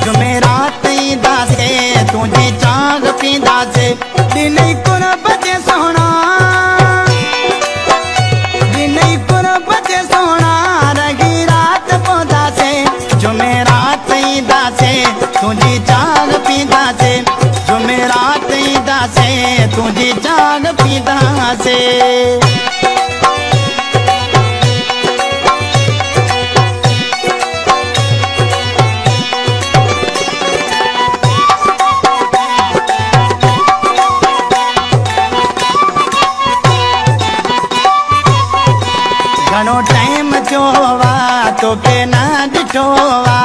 जुमेरात ईंदा से तुझी चांग पींदा से दिनई कुर्ब जे सोना दिनई कुर्ब जे सोना रगी रात पौधा से जुमेरात ईंदा से तुझी चांग पींदा से जुमेरात ईंदा से तुझी चांग पींदा से घणो टाइम जोवा तोखे न ॾिठोवा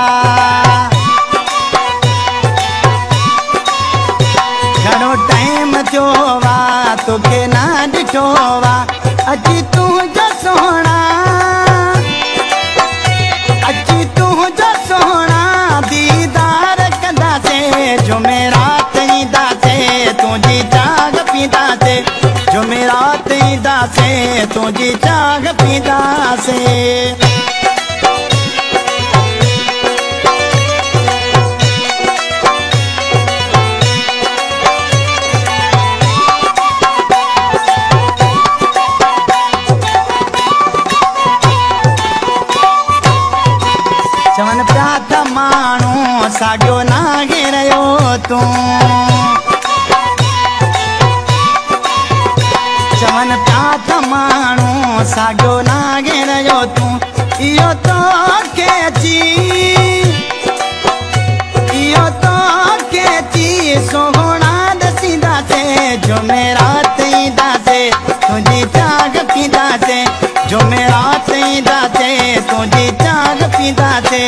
घणो टाइम जोवा तोखे न ॾिठोवा अची तुंहिंजो सोना अची तुंहिंजो सोना दीदार कंदासीं जुमेरात ईंदासीं तुंहिंजी चांग पींदासीं जुमेरात ईंदासीं तुंहिंजी चांग पींदासीं चवन पिया त माण्हू साॻियो न घिरयो तूं चवन पिया त माण्हू साॻियो न घिरयो तूं इहो तोखे अची इहो तोखे अची सोहणा ॾसींदासीं जुमेरात ईंदासीं तुंहिंजी चांग पींदासीं जुमेरात ईंदासीं तुंहिंजी चांग पींदासीं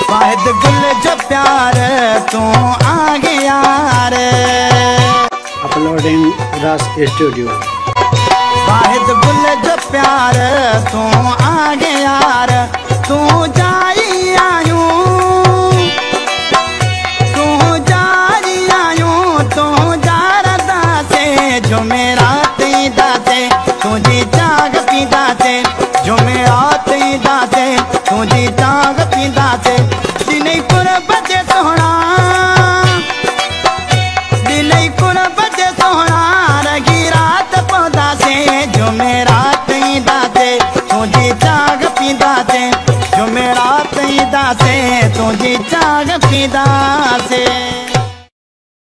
वाहिद गुल जो प्यार तू आगे यार अपलोडिंग रस स्टूडियो वाहिद गुल जो प्यार तू आगे यार तू जाई आयूं तू जाई आयूं तू जारदा से जुमेरात ईंदासीं तुंहिंजी चांग पींदासीं जुमेरात ईंदासीं तुंहिंजी चांग पींदासीं दिनई कुर्ब जे सोना दिनई कुर्ब जे सोना रगी रात पौधासीं जुमेरात ईंदासीं तुंहिंजी चांग पींदासीं जुमेरात ईंदासीं तुंहिंजी चांग पींदासीं